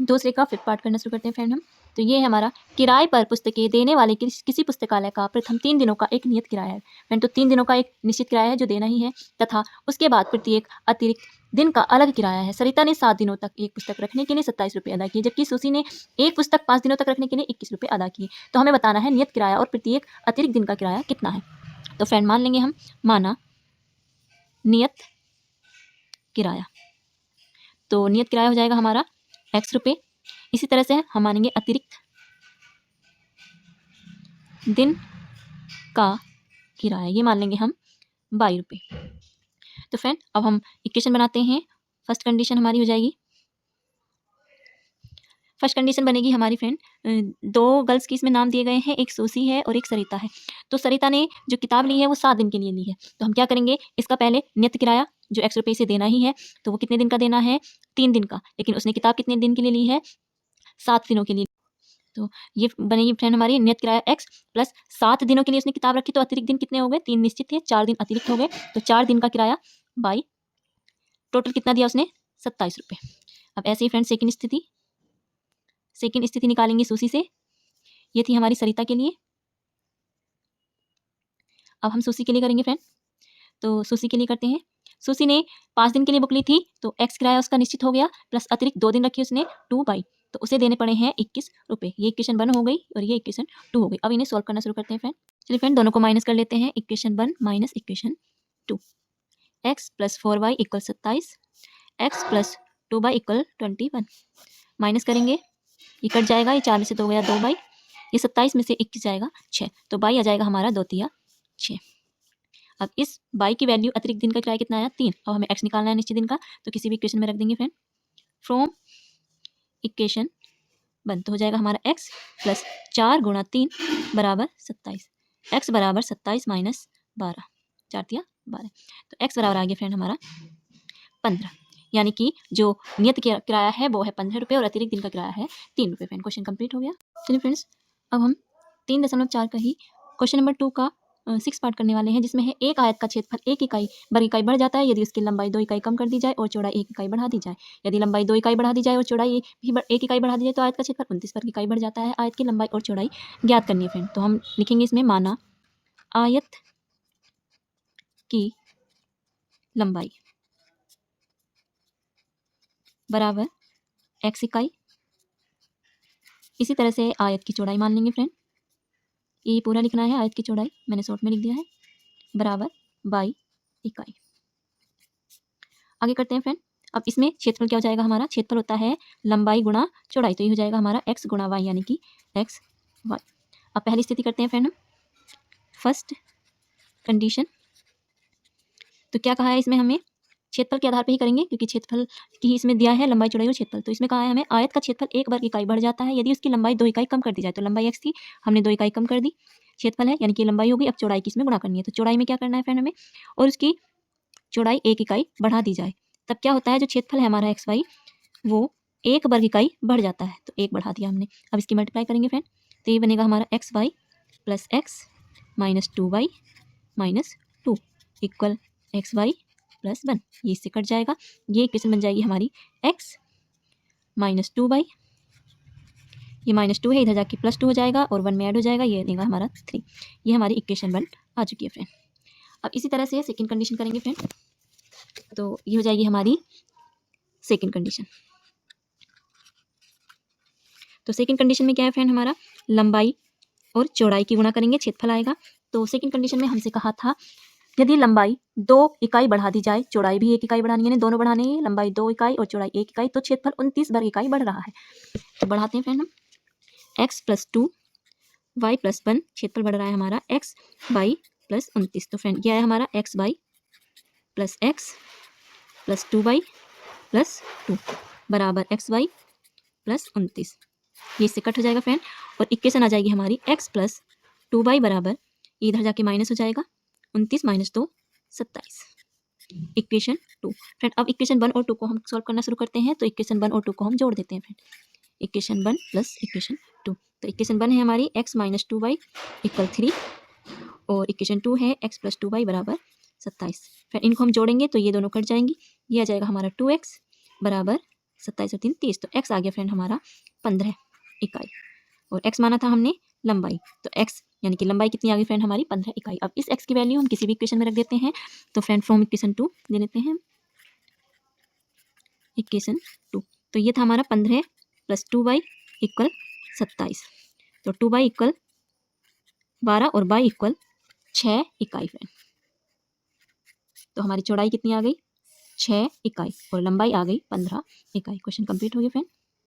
दूसरे का fifth part करना शुरू करते हैं फ्रेंड हम। तो ये है हमारा किराए पर पुस्तकें देने वाले किसी पुस्तकालय का प्रथम 3 दिनों का एक नियत किराया है फ्रेंड। तो 3 दिनों का एक निश्चित किराया है जो देना ही है, तथा उसके बाद प्रत्येक अतिरिक्त दिन का अलग किराया है। सरिता ने 7 दिनों तक एक पुस्तक रखने के लिए 27 रुपये अदा किए, जबकि सुसी ने एक पुस्तक 5 दिनों तक रखने के लिए 21 रुपये अदा किए। तो हमें बताना है नियत किराया और प्रत्येक अतिरिक्त दिन का किराया कितना है। तो फ्रेंड मान लेंगे हम, माना नियत किराया, तो नियत किराया हो जाएगा हमारा x रुपये। इसी तरह से हम मानेंगे अतिरिक्त दिन का किराया, ये मान लेंगे हम 22 रुपये। तो फ्रेंड अब हम इक्वेशन बनाते हैं। फर्स्ट कंडीशन हमारी हो जाएगी, फर्स्ट कंडीशन बनेगी हमारी फ्रेंड, 2 गर्ल्स की इसमें नाम दिए गए हैं, एक सोसी है और एक सरिता है। तो सरिता ने जो किताब ली है वो 7 दिन के लिए ली है। तो हम क्या करेंगे, इसका पहले नियत किराया जो x रुपये से देना ही है, तो वो कितने दिन का देना है, 3 दिन का। लेकिन उसने किताब कितने दिन के लिए ली है, 7 दिनों के लिए। तो ये बनेगी फ्रेंड हमारी नियत किराया x प्लस 7 दिनों के लिए उसने किताब रखी, तो अतिरिक्त दिन कितने हो गए, 3 निश्चित थे, 4 दिन अतिरिक्त हो गए। तो 4 दिन का किराया बाई टोटल कितना दिया उसने, 27 रुपये। अब ऐसे ही फ्रेंड सेकंड स्थिति निकालेंगे सूसी से। ये थी हमारी सरिता के लिए। अब हम सूसी के लिए करेंगे फ्रेंड। तो सूसी के लिए करते हैं। सूसी ने 5 दिन के लिए बुक ली थी, तो x किराया उसका निश्चित हो गया, प्लस अतिरिक्त 2 दिन रखी उसने 2 बाई, तो उसे देने पड़े हैं 21 रुपये। ये इक्वेशन 1 हो गई और ये इक्वेशन 2 हो गई। अब इन्हें सॉल्व करना शुरू करते हैं फ्रेंड। चलिए फ्रेंड दोनों को माइनस कर लेते हैं, equation 1 minus equation 2। x plus 4y equal 27, x plus 2y equal 21। Minus करेंगे, ये कट जाएगा, ये 4 में से 2 गया 2 बाई, ये 27 में से 21 जाएगा 6, तो बाई आ जाएगा हमारा 2 तिया 6। अब इस बाई की वैल्यू अतिरिक्त दिन का किराया कितना आया, 3। अब हमें x निकालना है निश्चित दिन का, तो किसी भी इक्वेशन में रख देंगे फ्रेंड। फ्रॉम इक्वेशन 1 तो हो जाएगा हमारा x प्लस 4 गुणा 3 बराबर 27, x बराबर 27 माइनस 12, 4 तिया 12, तो x बराबर आ गया फ्रेंड हमारा 15। यानी कि जो नियत किराया है वो है 15 रुपये और अतिरिक्त दिन का किराया है 3 रुपये। फ्रेंड क्वेश्चन कंप्लीट हो गया। चलिए फ्रेंड्स अब हम 3.4 का ही क्वेश्चन नंबर 2 का 6 पार्ट करने वाले हैं, जिसमें है एक आयत का क्षेत्रफल 1 इकाई वर्ग इकाई बढ़ जाता है यदि उसकी लंबाई 2 इकाई कम कर दी जाए और चौड़ाई 1 इकाई बढ़ा दी जाए। यदि लंबाई 2 इकाई बढ़ा दी जाए और चौड़ाई भी 1 इकाई बढ़ा दी जाए तो आयत का क्षेत्रफल 29 वर्ग इकाई बढ़ जाता है। आयत की लंबाई और चौड़ाई ज्ञात करनी है फ्रेंड। तो हम लिखेंगे इसमें, माना आयत की लंबाई बराबर x इकाई, इसी तरह से आयत की चौड़ाई मान लेंगे फ्रेंड, ये पूरा लिखना है, आयत की चौड़ाई मैंने शॉर्ट में लिख दिया है, बराबर बाई इकाई। आगे करते हैं फ्रेंड। अब इसमें क्षेत्रफल क्या हो जाएगा हमारा, क्षेत्रफल होता है लंबाई गुणा चौड़ाई, तो ये हो जाएगा हमारा x गुणा y यानी कि x y। अब पहली स्थिति करते हैं फ्रेंड हम, फर्स्ट कंडीशन। तो क्या कहा है इसमें, हमें क्षेत्रफल के आधार पर ही करेंगे क्योंकि क्षेत्रफल की इसमें दिया है लंबाई चौड़ाई और क्षेत्रफल। तो इसमें कहा है हमें आयत का क्षेत्रफल 1 वर्ग इकाई बढ़ जाता है यदि उसकी लंबाई 2 इकाई कम कर दी जाए। तो लंबाई x थी, हमने 2 इकाई कम कर दी, क्षेत्रफल है यानी कि लंबाई होगी। अब चौड़ाई की इसमें गुणा करनी है, तो चौड़ाई में क्या करना है फ्रेंड हमें, और उसकी चौड़ाई 1 इकाई बढ़ा दी जाए, तब क्या होता है, जो क्षेत्रफल है हमारा x y वो 1 वर्ग इकाई बढ़ जाता है, तो 1 बढ़ा दिया हमने। अब इसकी मल्टीप्लाई करेंगे फ्रेंड, तो ये बनेगा हमारा x y plus x minus 2y minus 2 equal x y plus 1। ये इससे कट जाएगा, ये इक्वेशन बन जाएगी हमारी x माइनस 2y, ये माइनस 2 है, इधर जाके प्लस 2 हो जाएगा और 1 में ऐड हो जाएगा, ये देगा हमारा 3। ये हमारी इक्वेशन 1 आ चुकी है फ्रेंड। अब इसी तरह से सेकंड कंडीशन करेंगे फ्रेंड, तो ये हो जाएगी हमारी सेकंड कंडीशन। तो सेकंड कंडीशन में क्या है फ्रेंड, हमारा लंबाई और चौड़ाई की गुणा करेंगे, क्षेत्रफल आएगा। तो सेकंड कंडीशन में हमसे कहा था यदि लंबाई 2 इकाई बढ़ा दी जाए, चौड़ाई भी 1 इकाई बढ़ानी है, दोनों बढ़ाने हैं, लंबाई 2 इकाई और चौड़ाई 1 इकाई, तो क्षेत्रफल 29 वर्ग इकाई बढ़ रहा है। तो बढ़ाते हैं फ्रेंड हम, x प्लस 2 y प्लस 1, क्षेत्रफल बढ़ रहा है हमारा x बाई प्लस 29। तो फ्रेंड ये आया हमारा x by plus x plus 2y plus 2 बराबर x वाई प्लस 29। ये इससे कट हो जाएगा फ्रेंड और इक्वेशन आ जाएगी हमारी x प्लस 2y बराबर, इधर जाके माइनस हो जाएगा, 29 माइनस 2 27, इक्वेशन 2। फ्रेंड अब इक्वेशन 1 और 2 को हम सॉल्व करना शुरू करते हैं। तो इक्वेशन 1 और 2 को हम जोड़ देते हैं फ्रेंड, इक्वेशन 1 प्लस इक्वेशन 2। तो इक्वेशन 1 है हमारी x माइनस 2y इक्वल 3 और इक्वेशन 2 है x प्लस 2y बराबर 27। फ्रेंड इनको हम जोड़ेंगे तो ये दोनों कट जाएंगी, ये आ जाएगा हमारा 2x बराबर 27 और 3 30, तो x आ गया फ्रेंड हमारा 15 इकाई। और x माना था हमने लंबाई, तो x यानी कि लंबाई कितनी आ गई फ्रेंड हमारी 15 इकाई। अब इस x की वैल्यू हम किसी भी इक्वेशन में रख देते हैं। तो फ्रेंड फ्रॉम इक्वेशन 2 ले लेते हैं, इक्वेशन 2। तो ये था हमारा 15 + 2y इक्वल 27। तो 2y इक्वल 12 और y इक्वल 6 इकाई फ्रेंड। तो हमारी चौड़ाई कितनी आ गई 6 इकाई और लंबाई आ गई 15 इकाई। क्वेश्चन कंप्लीट हो गया फ्रेंड।